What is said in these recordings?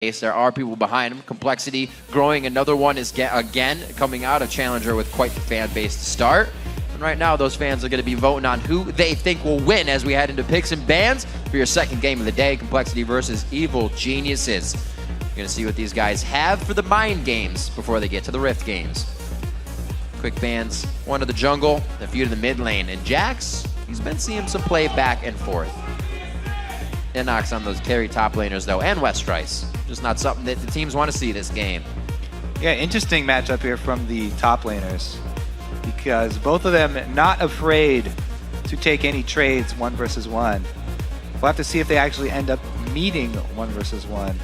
There are people behind him. Complexity growing. Another one is again coming out, a challenger with quite the fan base to start. And right now, those fans are going to be voting on who they think will win as we head into picks and bans for your second game of the day. Complexity versus Evil Geniuses. You're going to see what these guys have for the Mind games before they get to the Rift games. Quick bans, one to the jungle, a few to the mid lane. And Jax, he's been seeing some play back and forth. It knocks on those carry top laners, though, and Westrice. Just not something that the teams want to see this game. Yeah, interesting matchup here from the top laners, because both of them not afraid to take any trades 1 versus 1. We'll have to see if they actually end up meeting 1 versus 1.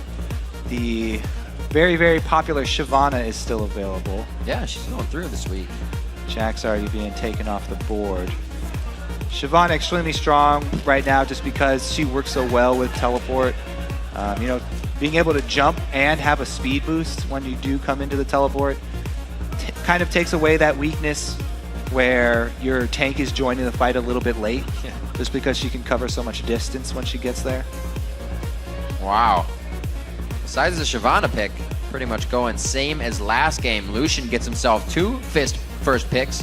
The very, very popular Shyvana is still available. Yeah, she's going through this week. Jack's already being taken off the board. Shyvana extremely strong right now just because she works so well with teleport. You know, being able to jump and have a speed boost when you do come into the teleport kind of takes away that weakness where your tank is joining the fight a little bit late, just because she can cover so much distance when she gets there. Wow. Besides the Shyvana pick, pretty much going same as last game. Lucian gets himself 2 first picks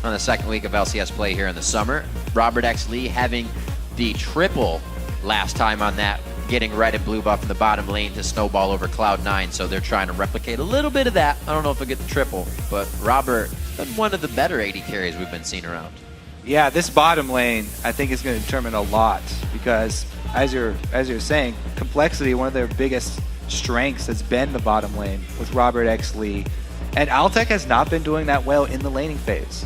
on the second week of LCS play here in the summer. Robert X. Lee having the triple last time on that, getting red and blue buff in the bottom lane to snowball over Cloud9, so they're trying to replicate a little bit of that. I don't know if they'll get the triple, but Robert, been one of the better AD carries we've been seeing around. Yeah, this bottom lane I think is going to determine a lot, because as you're saying, Complexity, one of their biggest strengths has been the bottom lane with Robert X. Lee, and Altec has not been doing that well in the laning phase.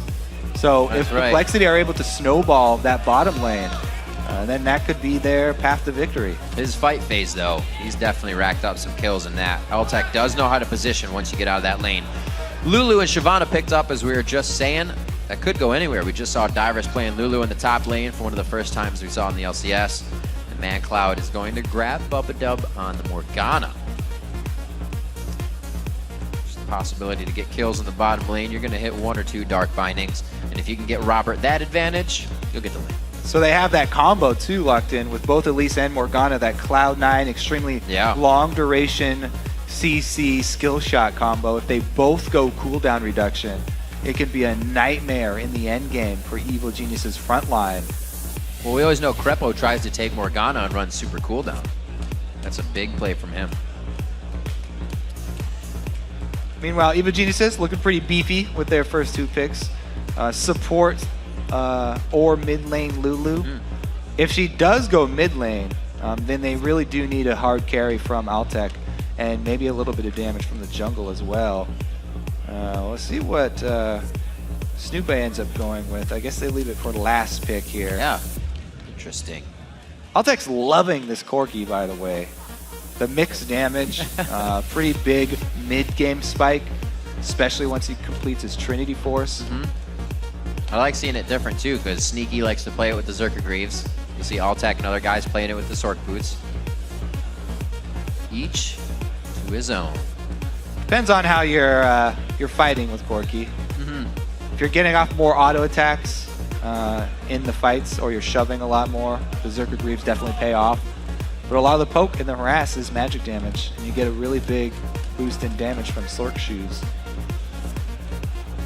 So if Complexity are able to snowball that bottom lane, then that could be their path to victory. His fight phase, though, he's definitely racked up some kills in that. Altec does know how to position once you get out of that lane. Lulu and Shyvana picked up, as we were just saying. That could go anywhere. We just saw Divers playing Lulu in the top lane for one of the first times we saw in the LCS. And ManCloud is going to grab Bubba Dub on the Morgana. Just the possibility to get kills in the bottom lane. You're going to hit 1 or 2 Dark Bindings. And if you can get Robert that advantage, you'll get the lane. So they have that combo too locked in with both Elise and Morgana, that Cloud9 extremely long duration CC skill shot combo. If they both go cooldown reduction, it could be a nightmare in the end game for Evil Genius's front line. Well, we always know Crepo tries to take Morgana and run super cooldown. That's a big play from him. Meanwhile, Evil Geniuses looking pretty beefy with their first 2 picks. Support or mid lane Lulu. If she does go mid lane, then they really do need a hard carry from Altec and maybe a little bit of damage from the jungle as well. Let's see what Snoop ends up going with. I guess they leave it for the last pick here. Yeah, interesting. Altec's loving this Corki, by the way. The mixed damage, pretty big mid-game spike, especially once he completes his Trinity Force. I like seeing it different too, because Sneaky likes to play it with the Zerka Greaves. You see Altec and other guys playing it with the Sork Boots. Each to his own. Depends on how you're fighting with Corki. If you're getting off more auto attacks in the fights, or you're shoving a lot more, the Zerka Greaves definitely pay off. But a lot of the poke and the harass is magic damage, and you get a really big boost in damage from Sork Shoes.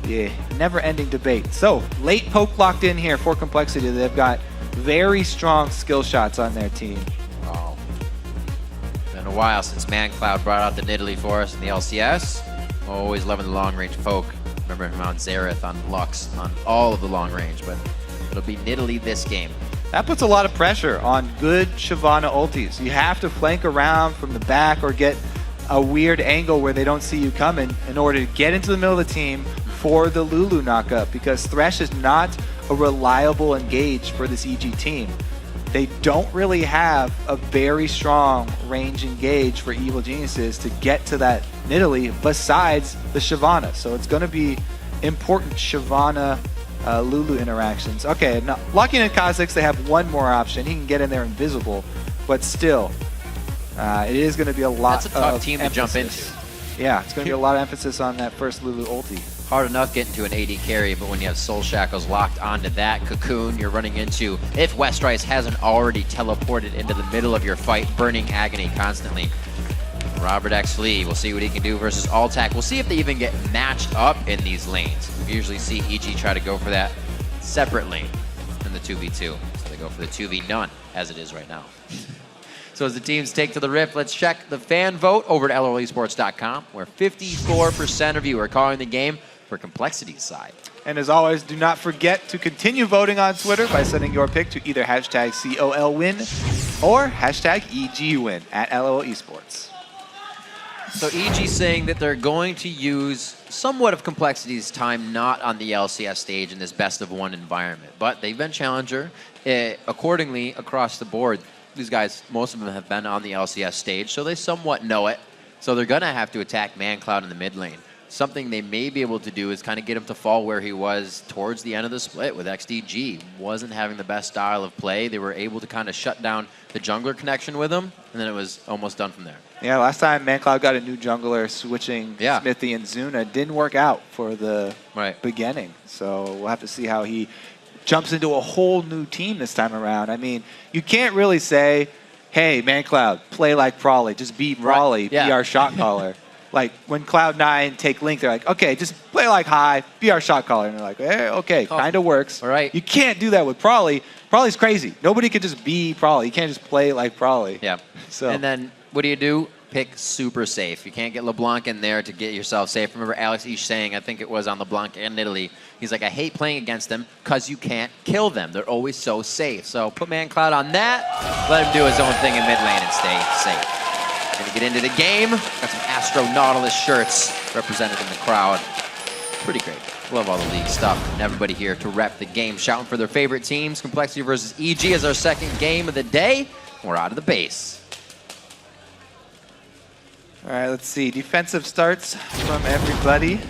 Yeah, never-ending debate. So, late poke locked in here for Complexity. They've got very strong skill shots on their team. Wow. Been a while since ManCloud brought out the Nidalee for us in the LCS. Always loving the long-range poke. Remember him on Xerath, on Lux, on all of the long-range, but it'll be Nidalee this game. That puts a lot of pressure on good Shyvana ultis. You have to flank around from the back or get a weird angle where they don't see you coming in order to get into the middle of the team for the Lulu knockup, because Thresh is not a reliable engage for this EG team. They don't really have a very strong range engage for Evil Geniuses to get to that Nidalee besides the Shyvana. So it's going to be important Shyvana Lulu interactions. Okay, now locking in Kha'Zix, they have one more option. He can get in there invisible, but still, it is going to be a lot of That's a tough team emphasis. to jump into. Yeah, it's going to be a lot of emphasis on that first Lulu ulti. Hard enough getting to an AD carry, but when you have Soul Shackles locked onto that cocoon, you're running into, if Westrice hasn't already teleported into the middle of your fight, burning agony constantly. Robert X. Lee, we'll see what he can do versus Altac. We'll see if they even get matched up in these lanes. We usually see EG try to go for that separate lane in the 2v2. So they go for the 2v none, as it is right now. So as the teams take to the Rift, let's check the fan vote over at LOLesports.com, where 54% of you are calling the game for Complexity's side. And as always, do not forget to continue voting on Twitter by sending your pick to either hashtag COLWin or hashtag EGWin at LOL Esports. So EG saying that they're going to use somewhat of Complexity's time not on the LCS stage in this best of one environment, but they've been challenger. Accordingly, across the board, these guys, most of them have been on the LCS stage, so they somewhat know it. So they're going to have to attack ManCloud in the mid lane. Something they may be able to do is kind of get him to fall where he was towards the end of the split with XDG. Wasn't having the best style of play. They were able to kind of shut down the jungler connection with him, and then it was almost done from there. Yeah, last time ManCloud got a new jungler switching Smithy and Zuna. Didn't work out for the beginning. So we'll have to see how he jumps into a whole new team this time around. I mean, you can't really say, hey, ManCloud, play like Prawley. Just be Prawley, be our shot caller. Like, when Cloud9 take Link, they're like, okay, just play like High, be our shot caller. And they're like, okay, kind of works. All right. You can't do that with Prawley. Prawley's crazy. Nobody can just be Prawley. You can't just play like Prawley. Yeah. So. And then what do? Pick super safe. You can't get LeBlanc in there to get yourself safe. Remember Alex Ish saying, I think it was on LeBlanc and Italy, he's like, I hate playing against them because you can't kill them. They're always so safe. So put ManCloud on that. Let him do his own thing in mid lane and stay safe. Gonna get into the game. Got some Astro Nautilus shirts represented in the crowd. Pretty great. Love all the league stuff. And everybody here to rep the game, shouting for their favorite teams. Complexity versus EG is our second game of the day. We're out of the base. All right, let's see. Defensive starts from everybody,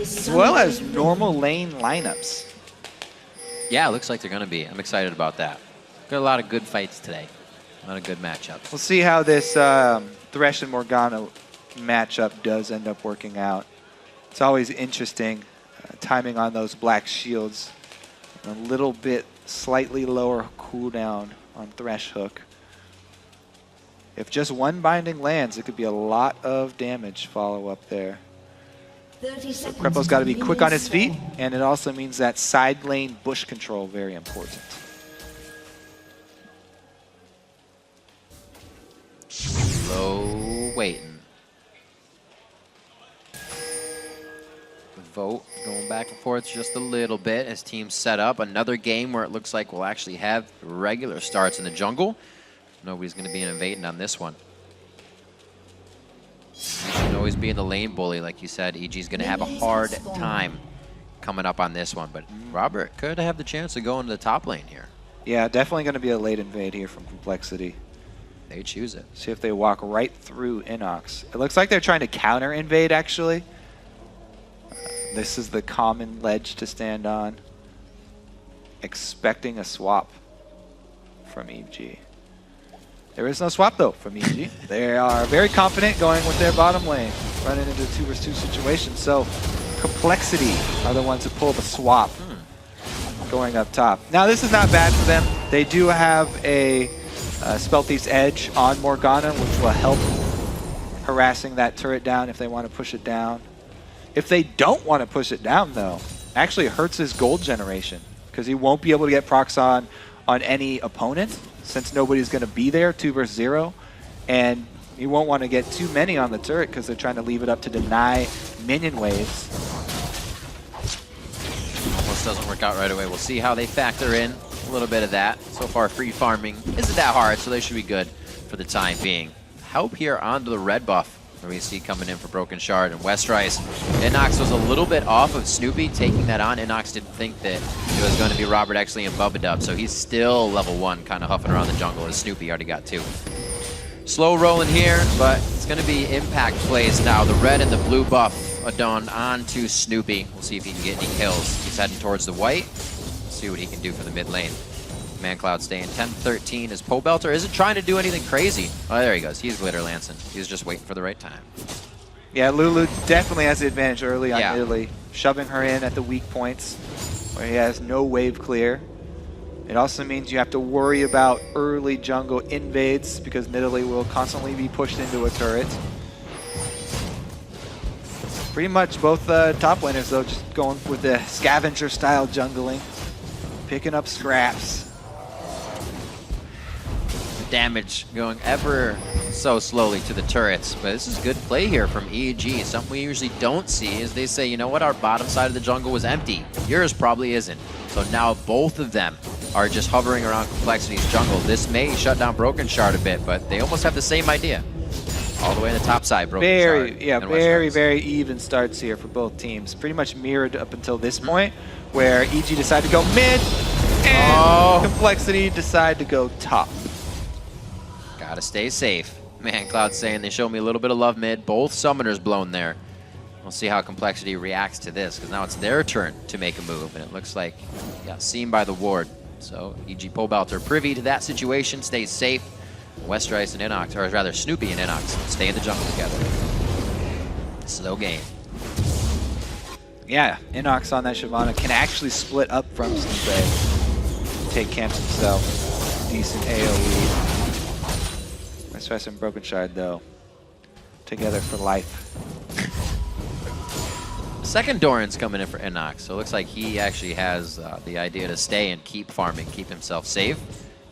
as well as normal lane lineups. Yeah, it looks like they're gonna be. I'm excited about that. Got a lot of good fights today. A lot of good matchups. We'll see how this Thresh and Morgana matchup does end up working out. It's always interesting. Timing on those black shields. A little bit slightly lower cooldown on Thresh Hook. If just one binding lands, it could be a lot of damage follow-up there. So Krepo's got to be quick on his feet, and it also means that side lane bush control very important. Slow waiting. Vote going back and forth just a little bit as teams set up. Another game where it looks like we'll actually have regular starts in the jungle. Nobody's going to be invading on this one. You should always be in the lane bully, like you said. EG's going to have a hard time coming up on this one, but Robert could have the chance to go into the top lane here. Yeah, definitely going to be a late invade here from Complexity. They choose it. See if they walk right through Inox. It looks like they're trying to counter invade, actually. This is the common ledge to stand on. Expecting a swap from EG. There is no swap, though, from EG. They are very confident going with their bottom lane, running into a 2 vs 2 situation. So Complexity are the ones who pull the swap going up top. Now, this is not bad for them. They do have a Spell Thief's Edge on Morgana, which will help harassing that turret down if they want to push it down. If they don't want to push it down, though, actually hurts his gold generation because he won't be able to get procs on any opponent since nobody's going to be there, 2 vs 0. And he won't want to get too many on the turret because they're trying to leave it up to deny minion waves. Almost doesn't work out right away. We'll see how they factor in a little bit of that. So far, free farming isn't that hard, so they should be good for the time being. Help here onto the red buff. Where we see coming in for Broken Shard and Westrice. Inox was a little bit off of Snoopy taking that on. Inox didn't think that it was going to be Robert Exley and Bubba Dub, so he's still level 1, kind of huffing around the jungle as Snoopy already got 2. Slow rolling here, but it's going to be impact plays now. The red and the blue buff done onto Snoopy. We'll see if he can get any kills. He's heading towards the white. See what he can do for the mid lane. ManCloud staying 10-13 as Pobelter isn't trying to do anything crazy. Oh, there he goes. He's Glitter Lancing. He's just waiting for the right time. Yeah, Lulu definitely has the advantage early on Italy, shoving her in at the weak points where he has no wave clear. It also means you have to worry about early jungle invades because Nidalee will constantly be pushed into a turret. Pretty much both top laners, though, just going with the scavenger-style jungling, picking up scraps. Damage going ever so slowly to the turrets, but this is good play here from EG. Something we usually don't see is they say, you know what, our bottom side of the jungle was empty. Yours probably isn't. So now both of them are just hovering around Complexity's jungle. This may shut down Broken Shard a bit, but they almost have the same idea. All the way on the top side, Broken Shard. Very even starts here for both teams. Pretty much mirrored up until this point, where EG decided to go mid, and Complexity decided to go top. Gotta stay safe. Man, Cloud's saying they showed me a little bit of love mid. Both summoners blown there. We'll see how Complexity reacts to this, because now it's their turn to make a move, and it looks like got seen by the ward. So EG Pobelter privy to that situation, stays safe. Westrice and Inox, or rather Snoopy and Inox, stay in the jungle together. Slow game. Yeah, Inox on that Shyvana can actually split up from Snoopy. Take camps himself. Decent AoE. Westrice and Broken Shard, though, together for life. Second Doran's coming in for Inox, so it looks like he actually has the idea to stay and keep farming, keep himself safe.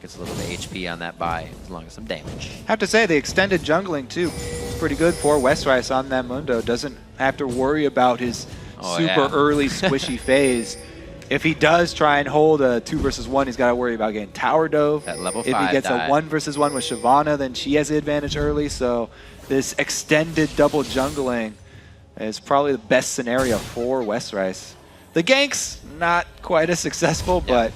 Gets a little bit of HP on that buy, as long as some damage. Have to say, the extended jungling, too, pretty good for Westrice on that Mundo. Doesn't have to worry about his super early squishy phase. If he does try and hold a 2 versus 1, he's got to worry about getting tower dove. At level 5 If he gets a 1 versus 1 with Shyvana, then she has the advantage early. So this extended double jungling is probably the best scenario for Westrice. The ganks, not quite as successful, but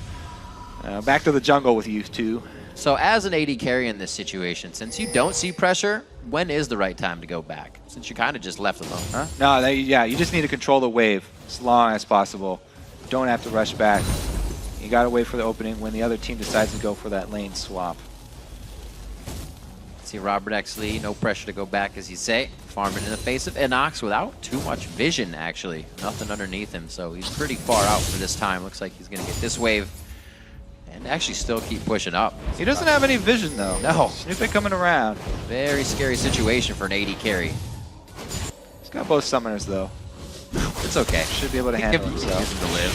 back to the jungle with you two. So as an AD carry in this situation, since you don't see pressure, when is the right time to go back? Since you kind of just left alone, huh? No, you just need to control the wave as long as possible. Don't have to rush back. You got to wait for the opening when the other team decides to go for that lane swap. See Robert X. Lee, no pressure to go back, as you say. Farming in the face of Inox without too much vision, actually. Nothing underneath him, so he's pretty far out for this time. Looks like he's going to get this wave and actually still keep pushing up. He doesn't have any vision, though. No. Snoopy coming around. Very scary situation for an AD carry. He's got both summoners, though. It's okay. Should be able to handle himself. Use him to live.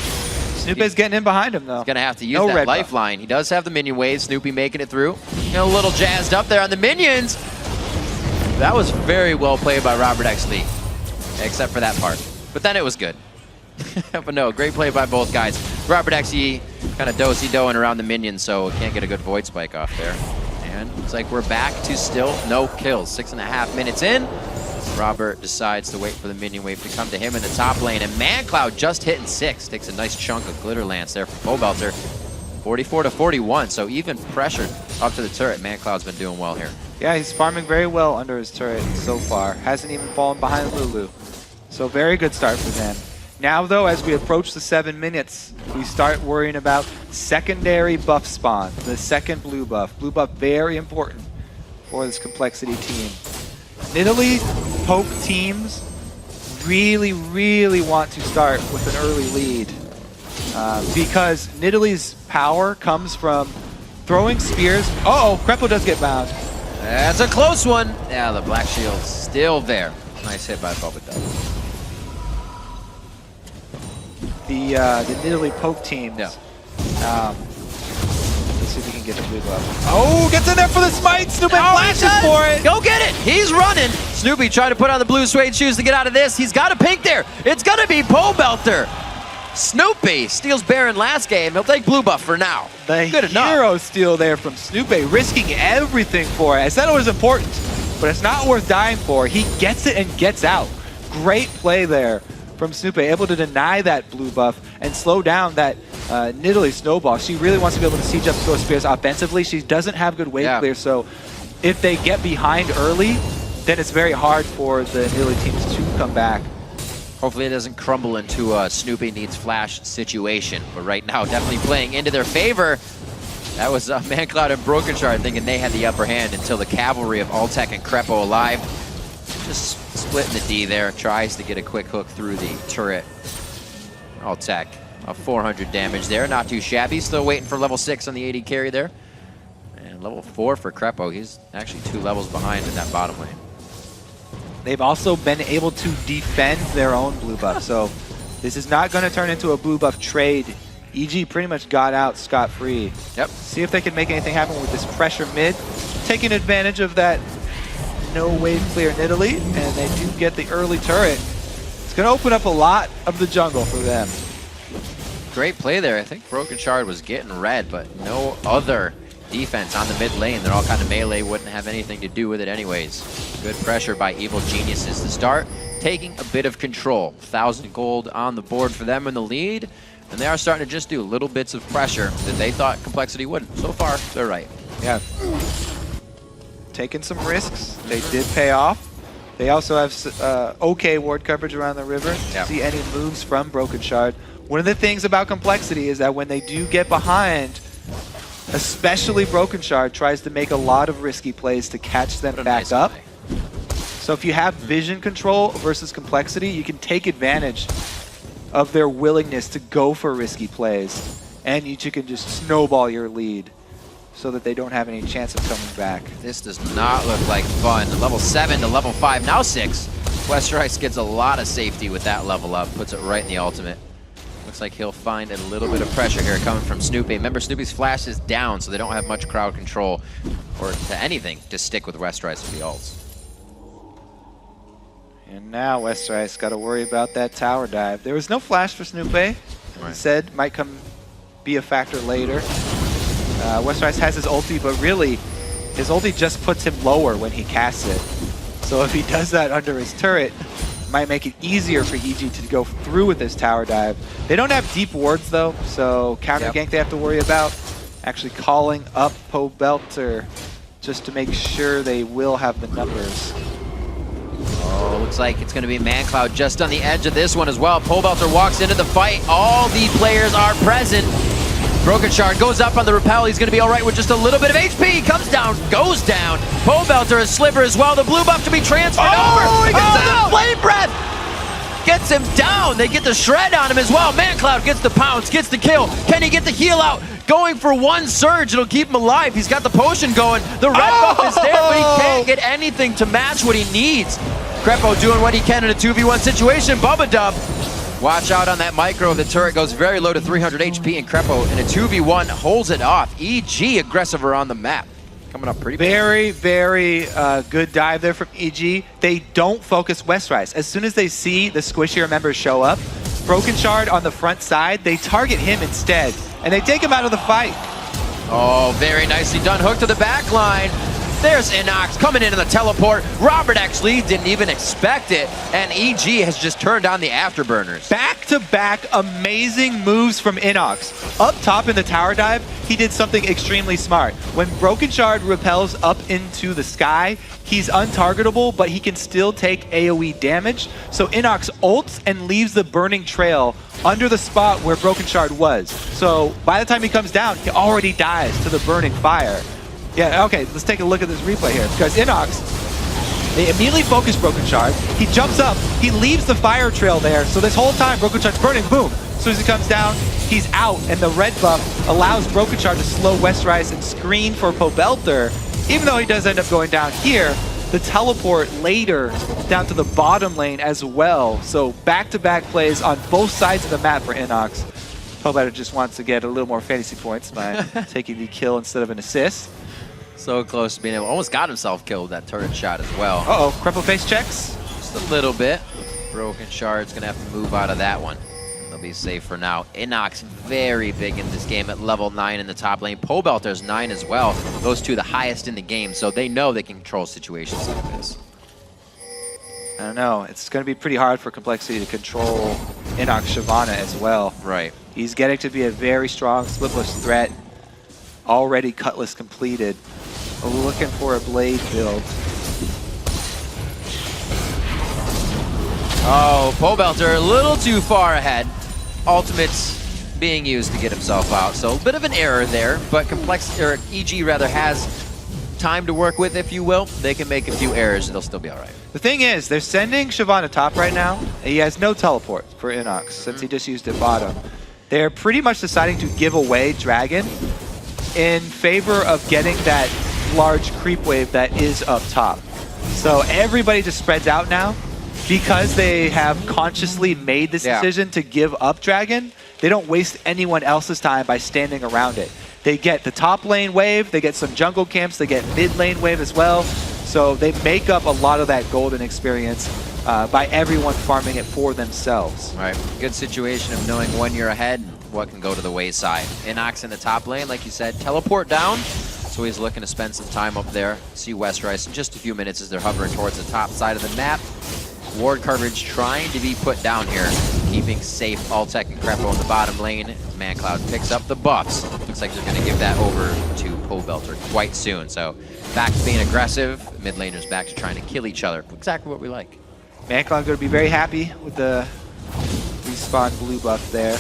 Snoopy's getting in behind him, though. He's going to have to use that lifeline. He does have the minion wave. Snoopy making it through. A little jazzed up there on the minions. That was very well played by Robert X. Lee, except for that part. But then it was good. But no, great play by both guys. Robert X. Lee kind of do-si-doing around the minions, so can't get a good void spike off there. And looks like we're back to still no kills. 6.5 minutes in. Robert decides to wait for the minion wave to come to him in the top lane, and ManCloud just hitting 6. Takes a nice chunk of Glitter Lance there from Pobelter. 44 to 41, so even pressured up to the turret. ManCloud's been doing well here. Yeah, he's farming very well under his turret so far. Hasn't even fallen behind Lulu. So very good start for them. Now, though, as we approach the 7 minutes, we start worrying about secondary buff spawn, the second blue buff. Blue buff, very important for this Complexity team. Nidalee poke teams really want to start with an early lead because Nidalee's power comes from throwing spears. Uh-oh, Krepo does get bound. That's a close one. Yeah, the Black Shield's still there. Nice hit by Bubba though. The Nidalee poke teams. Yeah. Let's see if we can get the blue buff. Oh, gets in there for the smite. Snoopy flashes for it. Go get it. He's running. Snoopy trying to put on the blue suede shoes to get out of this. He's got a pink there. It's going to be Pobelter. Snoopy steals Baron last game. He'll take blue buff for now. The hero steal there from Snoopy, risking everything for it. I said it was important, but it's not worth dying for. He gets it and gets out. Great play there from Snoopy, able to deny that blue buff and slow down that Nidalee snowball. She really wants to be able to siege up those spears offensively. She doesn't have good wave clear, so if they get behind early, then it's very hard for the Nidalee teams to come back. Hopefully it doesn't crumble into a Snoopy needs flash situation, but right now definitely playing into their favor. That was ManCloud and Broken Shard thinking they had the upper hand until the cavalry of Altec and Krepo alive. Just splitting the D there, tries to get a quick hook through the turret. Altec of 400 damage there. Not too shabby. Still waiting for level 6 on the AD carry there. And level 4 for Crepo. He's actually 2 levels behind in that bottom lane. They've also been able to defend their own blue buff. So this is not going to turn into a blue buff trade. EG pretty much got out scot-free. Yep. See if they can make anything happen with this pressure mid. Taking advantage of that no wave clear in Italy, and they do get the early turret. It's going to open up a lot of the jungle for them. Great play there. I think Broken Shard was getting red, but no other defense on the mid lane. They're all kind of melee, wouldn't have anything to do with it anyways. Good pressure by Evil Geniuses to start, taking a bit of control. 1,000 gold on the board for them in the lead, and they are starting to just do little bits of pressure that they thought Complexity wouldn't. So far, they're right. Yeah. Taking some risks. They did pay off. They also have okay ward coverage around the river. Yep. See any moves from Broken Shard. One of the things about Complexity is that when they do get behind, especially Broken Shard tries to make a lot of risky plays to catch them back up. So if you have vision control versus Complexity, you can take advantage of their willingness to go for risky plays, and you can just snowball your lead so that they don't have any chance of coming back. This does not look like fun. Level 7 to level 5, now 6. Westeros gets a lot of safety with that level up, puts it right in the ultimate. Looks like he'll find a little bit of pressure here coming from Snoopy. Remember, Snoopy's flash is down, so they don't have much crowd control or to anything to stick with Westeros with the ults. And now Westeros got to worry about that tower dive. There was no flash for Snoopy. Right. Said might be a factor later. Westeros has his ulti, but really, his ulti just puts him lower when he casts it. So if he does that under his turret, it might make it easier for EG to go through with this tower dive. They don't have deep wards though, so counter gank they have to worry about. Actually calling up Pobelter just to make sure they will have the numbers. Oh, looks like it's going to be ManCloud just on the edge of this one as well. Pobelter walks into the fight. All the players are present. Broken Shard goes up on the rappel. He's going to be all right with just a little bit of HP. Comes down, goes down. Pobelter is Sliver as well. The blue buff to be transferred over. He gets that flame breath. Gets him down. They get the shred on him as well. ManCloud gets the pounce, gets the kill. Can he get the heal out? Going for one surge. It'll keep him alive. He's got the potion going. The red buff is there, but he can't get anything to match what he needs. Crepo doing what he can in a 2v1 situation. Bubba Dub. Watch out on that micro. The turret goes very low to 300 HP, and Crepo in a 2v1 holds it off. EG aggressive on the map. Coming up pretty big. Very good dive there from EG. They don't focus Westeros. As soon as they see the squishier members show up, Broken Shard on the front side, they target him instead, and they take him out of the fight. Oh, very nicely done. Hook to the back line. There's Inox coming in the teleport. Robert actually didn't even expect it, and EG has just turned on the afterburners. Back-to-back amazing moves from Inox. Up top in the tower dive, he did something extremely smart. When Broken Shard repels up into the sky, he's untargetable, but he can still take AoE damage. So Inox ults and leaves the burning trail under the spot where Broken Shard was. So by the time he comes down, he already dies to the burning fire. Yeah, okay, let's take a look at this replay here. Because Inox, they immediately focus Broken Shard. He jumps up, he leaves the fire trail there. So this whole time, Broken Shard's burning, boom. As soon as he comes down, he's out. And the red buff allows Broken Shard to slow Westeros and screen for Pobelter. Even though he does end up going down here, the teleport later down to the bottom lane as well. So back-to-back plays on both sides of the map for Inox. Pobelter just wants to get a little more fantasy points by taking the kill instead of an assist. So close to being able, almost got himself killed with that turret shot as well. Uh-oh, Crepo face checks. Just a little bit. Broken Shard's gonna have to move out of that one. They'll be safe for now. Inox very big in this game at level 9 in the top lane. Pobelter's 9 as well. Those two the highest in the game, so they know they can control situations like this. I don't know. It's going to be pretty hard for Complexity to control Inox Shyvana as well. Right. He's getting to be a very strong splitless threat. Already Cutlass completed. Looking for a blade build. Oh, Pobelter a little too far ahead. Ultimate's being used to get himself out. So a bit of an error there, but EG rather has time to work with, if you will. They can make a few errors and they'll still be all right. The thing is, they're sending Shyvana top right now. He has no teleport for Inox since he just used it bottom. they're pretty much deciding to give away Dragon in favor of getting that large creep wave that is up top. So everybody just spreads out now because they have consciously made this decision to give up Dragon. They don't waste anyone else's time by standing around it. They get the top lane wave, they get some jungle camps, they get mid lane wave as well. So they make up a lot of that golden experience by everyone farming it for themselves. Right, good situation of knowing when you're ahead, what can go to the wayside. Inox in the top lane, like you said, teleport down. So he's looking to spend some time up there. See Westrice in just a few minutes as they're hovering towards the top side of the map. Ward coverage trying to be put down here, keeping safe Altec and Crepo in the bottom lane. ManCloud picks up the buffs. Looks like they're going to give that over to Pobelter quite soon. So back to being aggressive. Mid laners back to trying to kill each other. Exactly what we like. ManCloud going to be very happy with the respawn blue buff there.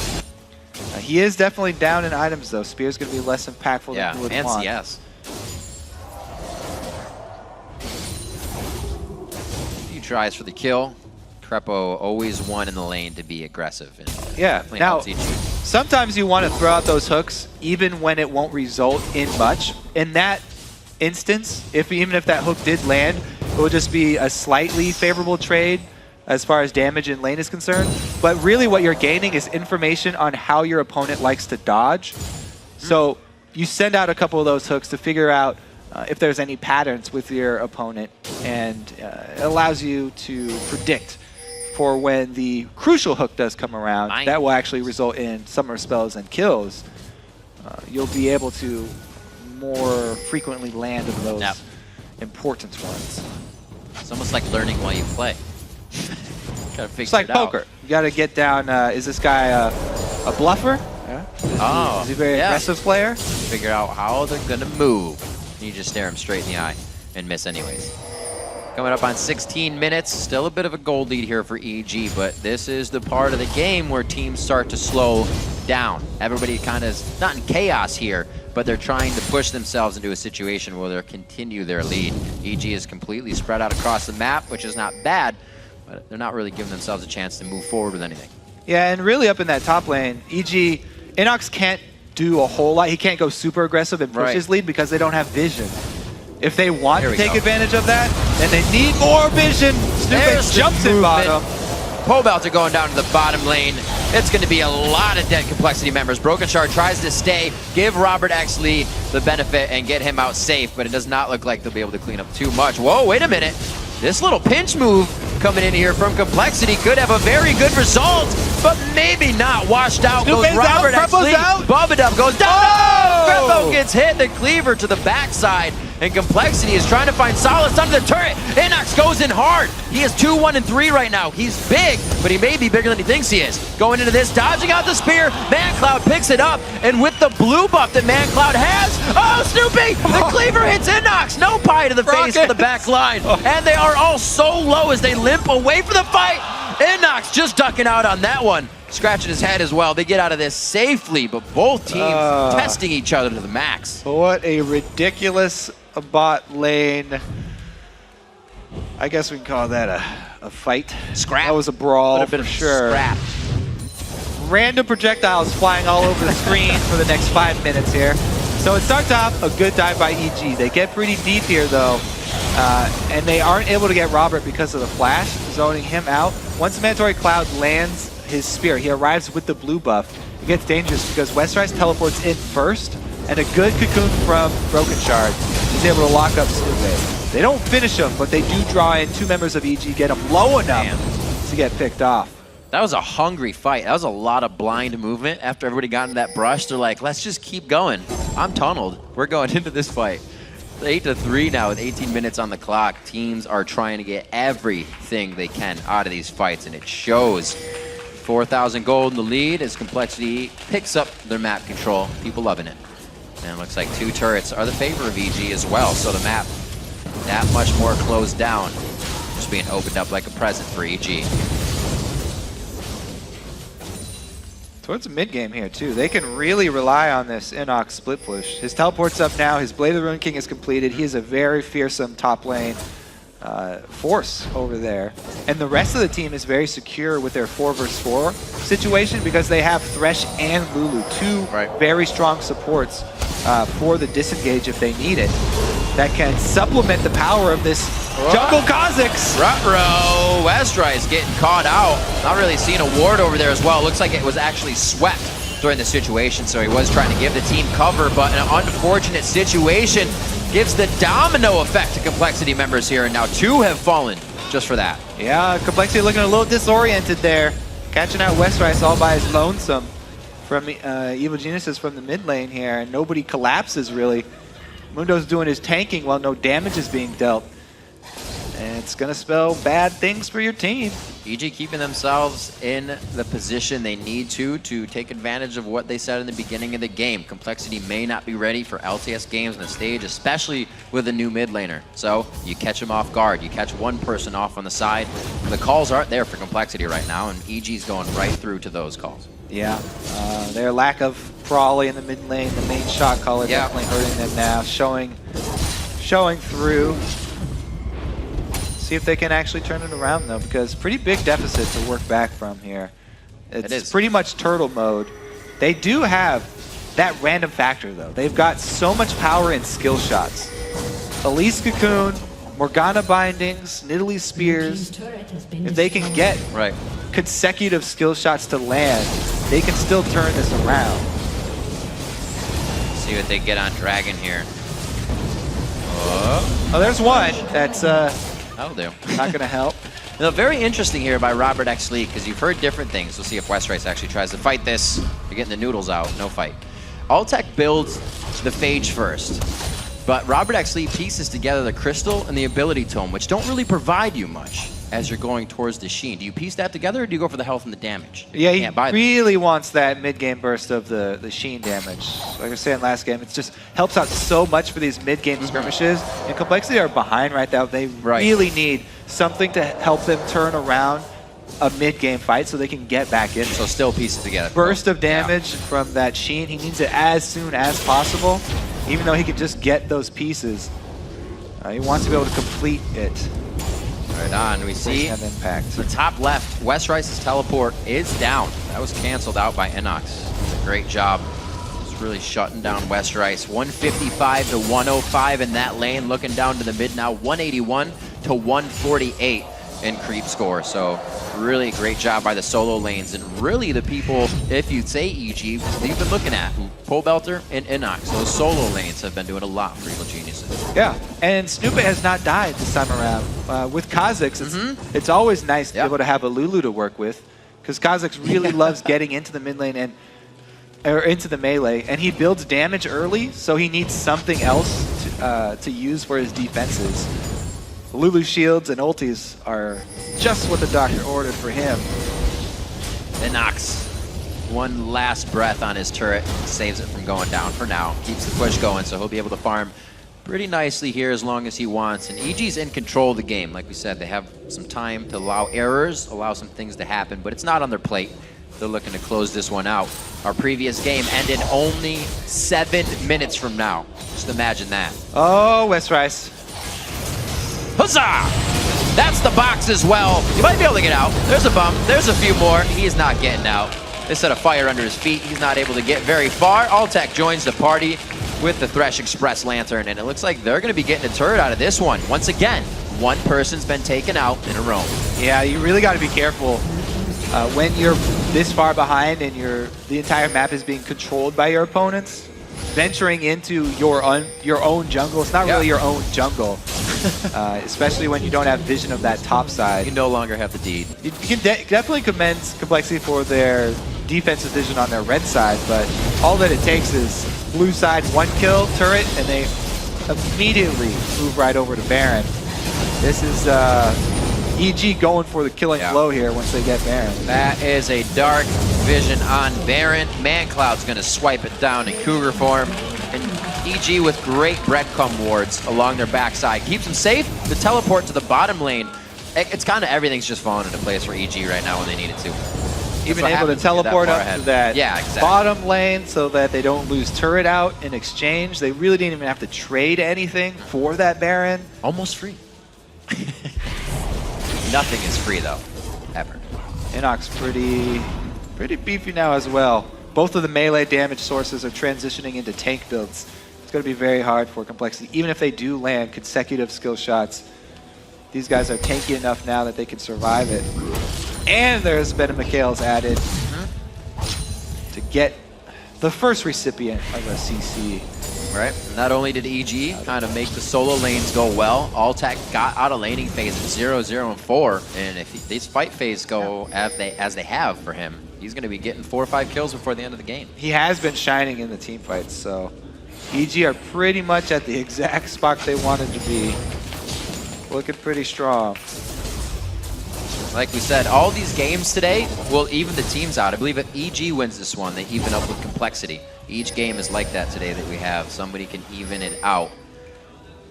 He is definitely down in items though. Spear's going to be less impactful than he would and want. CS. Tries for the kill. Crepo always won in the lane to be aggressive. And now sometimes you want to throw out those hooks even when it won't result in much. In that instance, even if that hook did land, it would just be a slightly favorable trade as far as damage in lane is concerned. But really what you're gaining is information on how your opponent likes to dodge. So you send out a couple of those hooks to figure out if there's any patterns with your opponent, and it allows you to predict for when the crucial hook does come around. That will actually result in summer spells and kills. You'll be able to more frequently land in those important ones. It's almost like learning while you play. Gotta figure it's like poker. You got to get down, is this guy a bluffer? Yeah. Is he a very aggressive player? Figure out how they're going to move. You just stare him straight in the eye and miss anyways. Coming up on 16 minutes, still a bit of a gold lead here for EG, but this is the part of the game where teams start to slow down. Everybody kind of is not in chaos here, but they're trying to push themselves into a situation where they'll continue their lead. EG is completely spread out across the map, which is not bad, but they're not really giving themselves a chance to move forward with anything. Yeah, and really up in that top lane, Inox can't do a whole lot. He can't go super aggressive and push his lead because they don't have vision. If they want to take advantage of that, then they need more vision. Stupid jumps in bottom. Pobelter going down to the bottom lane. It's going to be a lot of dead complexity members. Broken Shard tries to stay, give Robert Exley the benefit and get him out safe, but it does not look like they'll be able to clean up too much. Whoa, wait a minute. This little pinch move coming in here from Complexity could have a very good result, but maybe not. Washed out goes Robert Exley. Bubadub goes down. Oh! Crepo gets hit. The cleaver to the backside. And Complexity is trying to find solace under the turret. Inox goes in hard. He is 2-1-3 right now. He's big, but he may be bigger than he thinks he is. Going into this, dodging out the spear. ManCloud picks it up, and with the blue buff that ManCloud has, oh, Snoopy! The cleaver hits Inox. No pie to the face of the back line. And they are all so low as they limp away from the fight. Inox just ducking out on that one. Scratching his head as well. They get out of this safely, but both teams testing each other to the max. What a ridiculous bot lane. I guess we can call that a fight. Scrap. That was a brawl for sure. Scrap. Random projectiles flying all over the screen for the next 5 minutes here. So it starts off a good dive by EG. They get pretty deep here though, and they aren't able to get Robert because of the flash, zoning him out. Once the Mandatory Cloud lands his spear, he arrives with the blue buff. It gets dangerous because Westrice teleports in first, and a good cocoon from Broken Shard is able to lock up Snoopy. They don't finish him, but they do draw in 2 members of EG, get him low enough to get picked off. That was a hungry fight. That was a lot of blind movement. After everybody got into that brush, they're like, let's just keep going. I'm tunneled. We're going into this fight. 8-3 now with 18 minutes on the clock. Teams are trying to get everything they can out of these fights, and it shows. 4,000 gold in the lead as Complexity picks up their map control. People loving it. And it looks like 2 turrets are the favor of EG as well, so the map that much more closed down. Just being opened up like a present for EG. Towards the mid-game here, too. They can really rely on this Inox split push. His teleport's up now. His Blade of the Ruined King is completed. He is a very fearsome top lane force over there. And the rest of the team is very secure with their 4 versus 4 situation because they have Thresh and Lulu, two very strong supports for the disengage if they need it. That can supplement the power of this jungle Kha'Zix. Ruh-roh. Westrice getting caught out. Not really seeing a ward over there as well. Looks like it was actually swept during the situation, so he was trying to give the team cover, but an unfortunate situation gives the domino effect to Complexity members here, and now 2 have fallen just for that. Yeah, Complexity looking a little disoriented there. Catching out Westrice all by his lonesome from Evil Geniuses from the mid lane here, and nobody collapses really. Mundo's doing his tanking while no damage is being dealt. And it's going to spell bad things for your team. EG keeping themselves in the position they need to take advantage of what they said in the beginning of the game. Complexity may not be ready for LCS games on the stage, especially with a new mid laner. So you catch them off guard. You catch one person off on the side. The calls aren't there for Complexity right now, and EG's going right through to those calls. Yeah, their lack of Prawley in the mid lane, the main shot caller definitely hurting them now, showing through. See if they can actually turn it around though, because pretty big deficit to work back from here. It's pretty much turtle mode. They do have that random factor though. They've got so much power in skill shots. Elise Cocoon, Morgana Bindings, Nidalee Spears. If they can get consecutive skill shots to land, they can still turn this around. See what they get on Dragon here. Oh, there's one. That's that'll do. Not going to help. Now, very interesting here by Robert X. Lee, because you've heard different things. We'll see if Westrice actually tries to fight this. You're getting the noodles out, no fight. Altec builds the Phage first, but Robert X. Lee pieces together the Crystal and the Ability Tome, which don't really provide you much as you're going towards the Sheen. Do you piece that together, or do you go for the health and the damage? Yeah, he really wants that mid-game burst of the Sheen damage. Like I was saying last game, it just helps out so much for these mid-game skirmishes. And Complexity are behind right now. They really need something to help them turn around a mid-game fight so they can get back in. So still piece it together. Burst of damage from that Sheen. He needs it as soon as possible, even though he can just get those pieces. He wants to be able to complete it. Right on, we see the top left, Westrice's teleport is down. That was canceled out by Inox. It's a great job. It's really shutting down Westrice. 155 to 105 in that lane, looking down to the mid now, 181 to 148 in creep score. So really great job by the solo lanes, and really the people, if you'd say EG, you've been looking at Pole Belter and Inox. Those solo lanes have been doing a lot for Evil Geniuses. Yeah, and Snoopit has not died this time around. With Kha'Zix, it's always nice to be able to have a Lulu to work with, because Kha'Zix really loves getting into the mid lane or into the melee, and he builds damage early, so he needs something else to use for his defenses. Lulu shields and ultis are just what the doctor ordered for him. Inox, one last breath on his turret, saves it from going down for now. Keeps the push going, so he'll be able to farm pretty nicely here as long as he wants. And EG's in control of the game. Like we said, they have some time to allow errors, allow some things to happen, but it's not on their plate. They're looking to close this one out. Our previous game ended only 7 minutes from now. Just imagine that. Oh, Westrice. Huzzah! That's the box as well. You might be able to get out. There's a bump. There's a few more. He is not getting out. They set a fire under his feet. He's not able to get very far. Altec joins the party with the Thresh Express Lantern, and it looks like they're going to be getting a turret out of this one. Once again, one person's been taken out in a row. Yeah, you really got to be careful when you're this far behind and the entire map is being controlled by your opponents. Venturing into your own jungle, it's not really your own jungle, especially when you don't have vision of that top side. You no longer have the deed. You can definitely commend Complexity for their defensive vision on their red side, but all that it takes is blue side 1 kill turret, and they immediately move right over to Baron. This is EG going for the killing blow here once they get Baron. That is a dark vision on Baron. ManCloud's going to swipe it down in Cougar form. And EG with great breadcrumb wards along their backside. Keeps them safe. The teleport to the bottom lane. It's kind of everything's just falling into place for EG right now when they need it to. Even able to teleport up to that bottom lane so that they don't lose turret out in exchange. They really didn't even have to trade anything for that Baron. Almost free. Nothing is free though, ever. Inox pretty beefy now as well. Both of the melee damage sources are transitioning into tank builds. It's going to be very hard for Complexity, even if they do land consecutive skill shots. These guys are tanky enough now that they can survive it. And there's been a Mikhail's added to get the first recipient of a CC. Right. Not only did EG kind of make the solo lanes go well, Alltech got out of laning phase at 0, 0, and 4. And if these fight phase go as they have for him, he's going to be getting 4 or 5 kills before the end of the game. He has been shining in the team fights, so EG are pretty much at the exact spot they wanted to be. Looking pretty strong. Like we said, all these games today will even the teams out. I believe if EG wins this one, they even up with Complexity. Each game is like that today that we have. Somebody can even it out.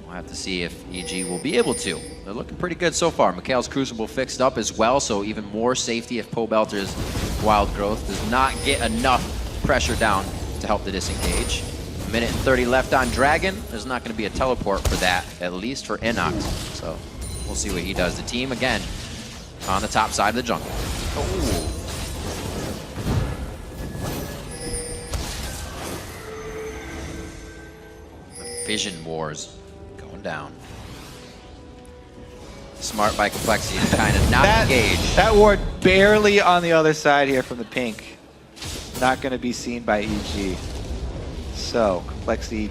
We'll have to see if EG will be able to. They're looking pretty good so far. Mikhail's Crucible fixed up as well, so even more safety if Pobelter's Wild Growth does not get enough pressure down to help the disengage. 1:30 left on Dragon. There's not going to be a teleport for that, at least for Inox. So we'll see what he does. The team, again, on the top side of the jungle. Oh. The Vision Wars going down. Smart by Complexity to kind of not engage. That ward barely on the other side here from the pink. Not going to be seen by EG. So, Complexity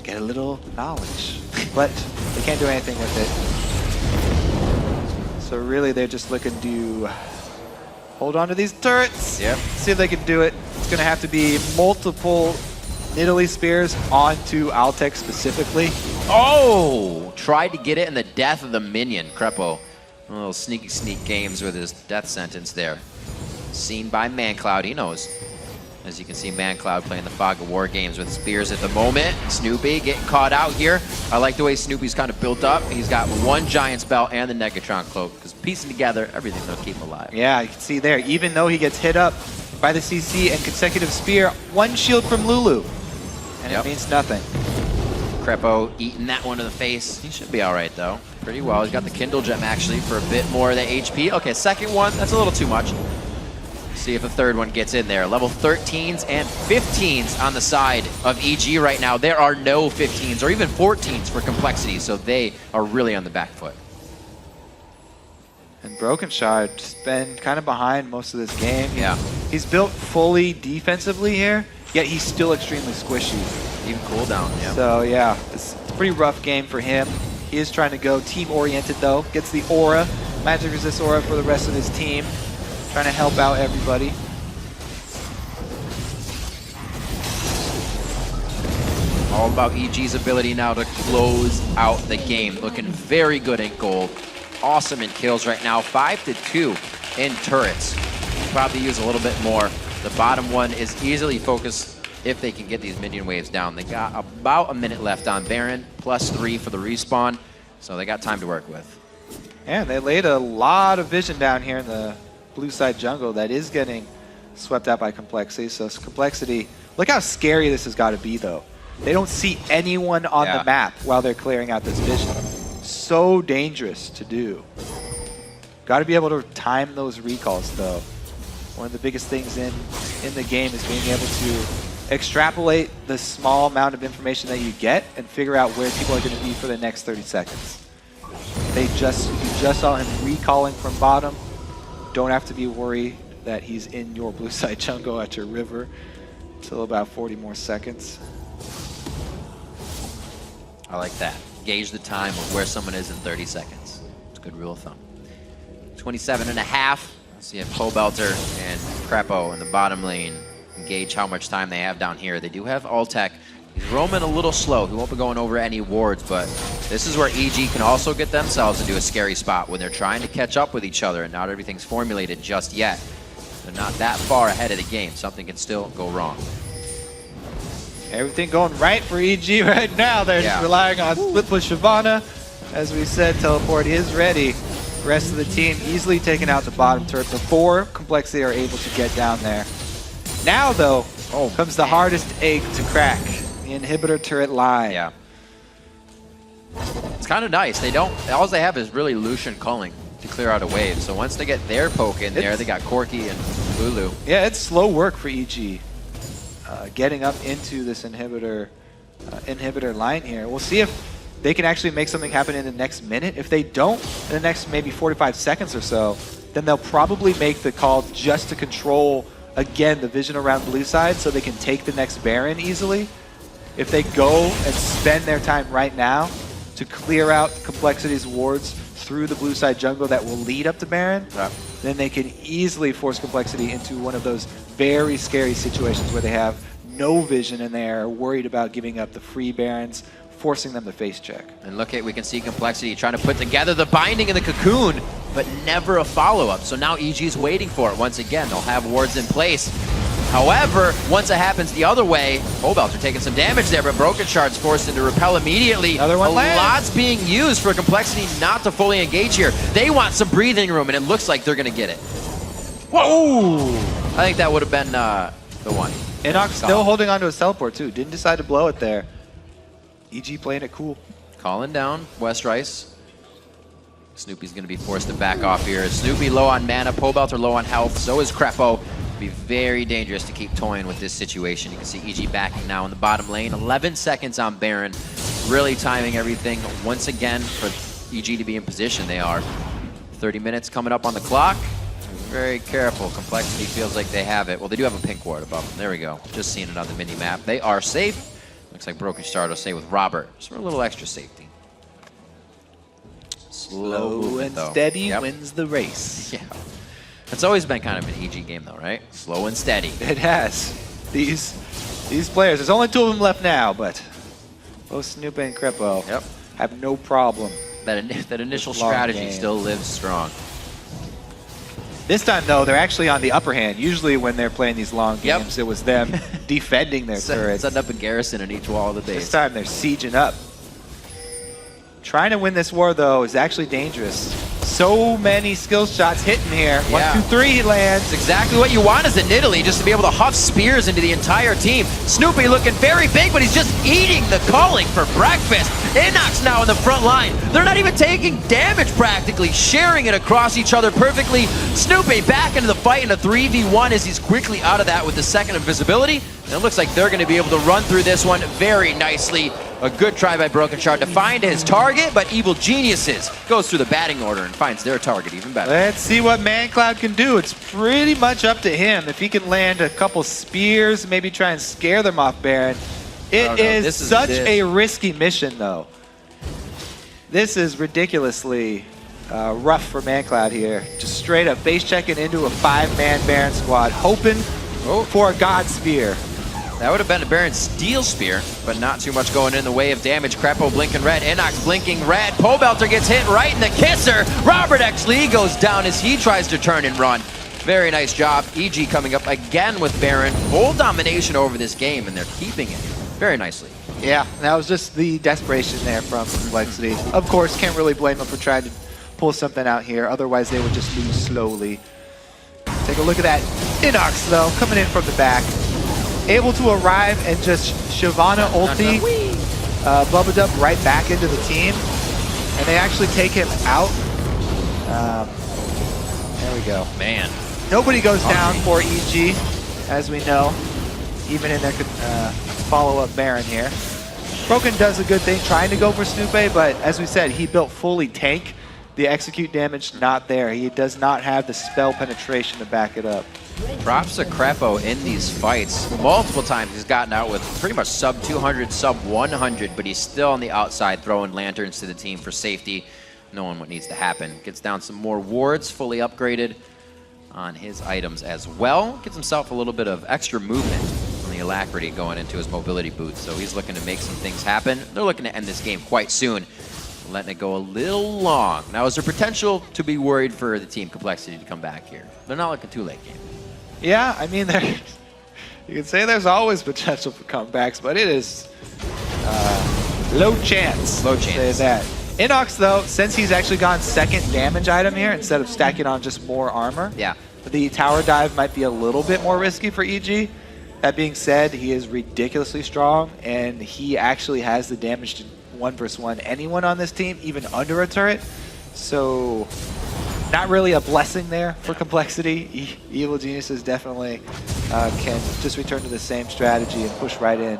get a little knowledge, but they can't do anything with it. So really, they're just looking to hold on to these turrets. Yep. See if they can do it. It's going to have to be multiple Nidalee spears onto Alltech specifically. Oh! Tried to get it in the death of the minion, Crepo. A little sneak games with his death sentence there. Seen by ManCloud, he knows. As you can see, ManCloud playing the Fog of War games with spears at the moment. Snoopy getting caught out here. I like the way Snoopy's kind of built up. He's got one Giant Spell and the Negatron Cloak, because piecing together everything they'll keep him alive. Yeah, you can see there, even though he gets hit up by the CC and consecutive spear, one shield from Lulu. And it means nothing. Crepo eating that one to the face. He should be all right, though. Pretty well. He's got the Kindle Gem, actually, for a bit more of the HP. Okay, second one, that's a little too much. See if the third one gets in there. Level 13s and 15s on the side of EG right now. There are no 15s or even 14s for Complexity, so they are really on the back foot. And Broken Shard's been kind of behind most of this game. Yeah. He's built fully defensively here, yet he's still extremely squishy. Even cooldown, yeah. So yeah, it's a pretty rough game for him. He is trying to go team-oriented though. Gets the aura, magic resist aura for the rest of his team. Trying to help out everybody. All about EG's ability now to close out the game. Looking very good in gold. Awesome in kills right now. 5-2 in turrets. Probably use a little bit more. The bottom one is easily focused if they can get these minion waves down. They got about a minute left on Baron, +3 for the respawn. So they got time to work with. And they laid a lot of vision down here in the blue side jungle that is getting swept out by Complexity. So Complexity, look how scary this has got to be though. They don't see anyone on the map while they're clearing out this vision. So dangerous to do. Got to be able to time those recalls though. One of the biggest things in the game is being able to extrapolate the small amount of information that you get and figure out where people are going to be for the next 30 seconds. You just saw him recalling from bottom. Don't have to be worried that he's in your blue side jungle at your river until about 40 more seconds. I like that. Gauge the time of where someone is in 30 seconds. It's a good rule of thumb. 27.5. Let's see if Pobelter and Crepo in the bottom lane gauge how much time they have down here. They do have Alltech. He's roaming a little slow. He won't be going over any wards, but this is where EG can also get themselves into a scary spot when they're trying to catch up with each other and not everything's formulated just yet. They're not that far ahead of the game. Something can still go wrong. Everything going right for EG right now. They're just relying on split push Shyvana. As we said, teleport is ready. The rest of the team easily taking out the bottom turret before Complexity are able to get down there. Now though, comes the hardest egg to crack. The inhibitor turret line. Yeah. It's kind of nice. They don't, all they have is really Lucian culling to clear out a wave. So once they get their poke in there, they got Corki and Lulu. Yeah, it's slow work for EG. Getting up into this inhibitor line here. We'll see if they can actually make something happen in the next minute. If they don't, in the next maybe 45 seconds or so, then they'll probably make the call just to control, again, the vision around blue side so they can take the next Baron easily. If they go and spend their time right now to clear out Complexity's wards through the blue side jungle that will lead up to Baron, then they can easily force Complexity into one of those very scary situations where they have no vision and they are worried about giving up the free Barons, forcing them to face check. And look at, we can see Complexity trying to put together the binding in the cocoon, but never a follow-up. So now EG's waiting for it. Once again, they'll have wards in place. However, once it happens the other way, Cobalt are taking some damage there, but Broken Shard's forced into repel immediately. Another one lands. Lot's being used for Complexity not to fully engage here. They want some breathing room, and it looks like they're going to get it. Whoa! I think that would have been the one. Enoch still holding onto his teleport, too. Didn't decide to blow it there. EG playing it cool. Calling down West Rice. Snoopy's going to be forced to back off here. Snoopy low on mana, Pobelt are low on health, so is Crepo. Be very dangerous to keep toying with this situation. You can see EG backing now in the bottom lane. 11 seconds on Baron. Really timing everything once again for EG to be in position. They are 30 minutes coming up on the clock. Very careful. Complexity feels like they have it. Well, they do have a pink ward above them. There we go. Just seeing it on the mini map. They are safe. Looks like Broken Shard will stay with Robert. Just for a little extra safety. Slow and steady wins the race. Yeah. It's always been kind of an EG game though, right? Slow and steady. It has. These players, there's only 2 of them left now, but both Snoop and Crepo have no problem. That initial strategy still lives strong. This time, though, they're actually on the upper hand. Usually when they're playing these long games, it was them defending their turrets. Setting up a garrison in each wall of the base. This time they're sieging up. Trying to win this war, though, is actually dangerous. So many skill shots hitting here. 1, 2, 3, he lands. It's exactly what you want as a Nidalee, just to be able to huff spears into the entire team. Snoopy looking very big, but he's just eating the calling for breakfast. Inox now in the front line. They're not even taking damage practically, sharing it across each other perfectly. Snoopy back into the fight in a 3v1 as he's quickly out of that with the second invisibility. And it looks like they're going to be able to run through this one very nicely. A good try by Broken Shard to find his target, but Evil Geniuses goes through the batting order and finds their target even better. Let's see what ManCloud can do. It's pretty much up to him. If he can land a couple spears, maybe try and scare them off Baron. It is such a risky mission, though. This is ridiculously rough for ManCloud here. Just straight up face checking into a 5-man Baron squad, hoping for a God Spear. That would have been a Baron Steel Spear, but not too much going in the way of damage. Crepo blinking red, Inox blinking red. Pobelter gets hit right in the kisser. Robert actually goes down as he tries to turn and run. Very nice job. EG coming up again with Baron. Full domination over this game, and they're keeping it very nicely. Yeah, that was just the desperation there from Complexity. Of course, can't really blame them for trying to pull something out here. Otherwise, they would just lose slowly. Take a look at that. Inox, though, coming in from the back. Able to arrive and just Shyvana ulti Bubba Dub right back into the team. And they actually take him out. There we go. Man. Nobody goes down for EG, as we know, even in their follow-up Baron here. Broken does a good thing trying to go for Snoopy, but as we said, he built fully tank. The execute damage not there. He does not have the spell penetration to back it up. Props to Crepo in these fights. Multiple times he's gotten out with pretty much sub 200, sub 100, but he's still on the outside throwing lanterns to the team for safety, knowing what needs to happen. Gets down some more wards, fully upgraded on his items as well. Gives himself a little bit of extra movement on the alacrity going into his mobility boots, so he's looking to make some things happen. They're looking to end this game quite soon, letting it go a little long. Now, is there potential to be worried for the team Complexity to come back here? They're not looking too late game. Yeah, I mean, you can say there's always potential for comebacks, but it is low chance. Low chance. Say that. Inox, though, since he's actually gone second damage item here instead of stacking on just more armor, the tower dive might be a little bit more risky for EG. That being said, he is ridiculously strong, and he actually has the damage to 1 versus 1 anyone on this team, even under a turret. So not really a blessing there for Complexity. Evil Geniuses definitely can just return to the same strategy and push right in.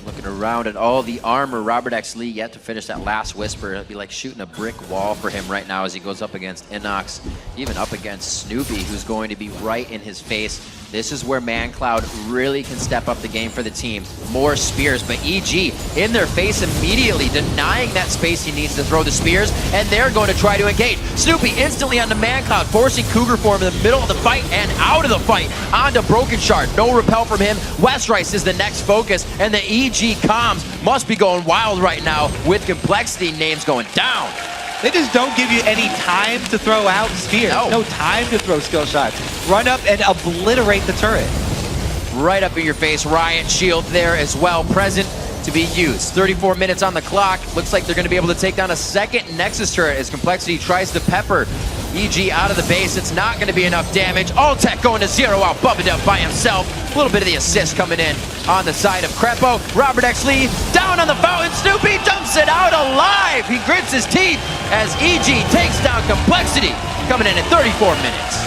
Looking around at all the armor, Robert X. Lee yet to finish that last Whisper. It'd be like shooting a brick wall for him right now as he goes up against Inox, even up against Snoopy, who's going to be right in his face. This is where ManCloud really can step up the game for the team. More spears, but EG in their face immediately, denying that space he needs to throw the spears, and they're going to try to engage. Snoopy instantly onto ManCloud, forcing Cougar form in the middle of the fight and out of the fight. Onto Broken Shard, no repel from him. Westrice is the next focus, and the EG comms must be going wild right now with Complexity names going down. They just don't give you any time to throw out spears. No time to throw skill shots. Run up and obliterate the turret. Right up in your face. Riot Shield there as well, present to be used. 34 minutes on the clock. Looks like they're going to be able to take down a second Nexus turret as Complexity tries to pepper EG out of the base. It's not going to be enough damage. Alltech going to zero out Bubba by himself. A little bit of the assist coming in on the side of Crepo. Robert X. Lee down on the fountain. Snoopy dumps it out alive. He grits his teeth as EG takes down Complexity, coming in at 34 minutes.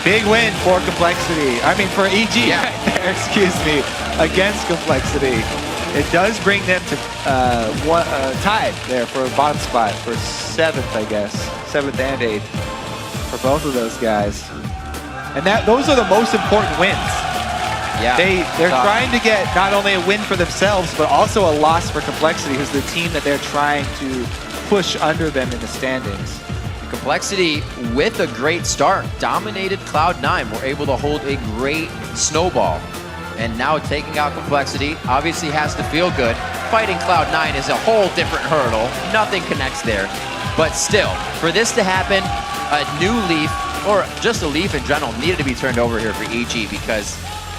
Big win for Complexity. I mean, for EG, right there, excuse me, against Complexity. It does bring them to tied there for a bottom spot for 7th, I guess. 7th and 8th for both of those guys. And those are the most important wins. Yeah, they're trying to get not only a win for themselves, but also a loss for Complexity, who's the team that they're trying to push under them in the standings. Complexity, with a great start, dominated Cloud9. Were able to hold a great snowball. And now taking out Complexity obviously has to feel good. Fighting Cloud9 is a whole different hurdle. Nothing connects there. But still, for this to happen, a new leaf, or just a leaf in general, needed to be turned over here for EG because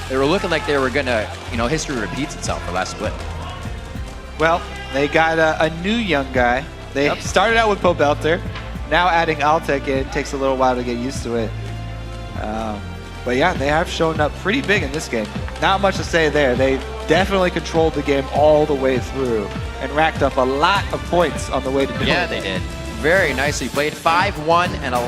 they were looking like they were gonna, history repeats itself for last split. Well, they got a new young guy. They started out with Pobelter. Now adding Alltech in takes a little while to get used to it. But yeah, they have shown up pretty big in this game. Not much to say there. They definitely controlled the game all the way through and racked up a lot of points on the way to doing it. Yeah, they did. Very nicely played. 5-1 and a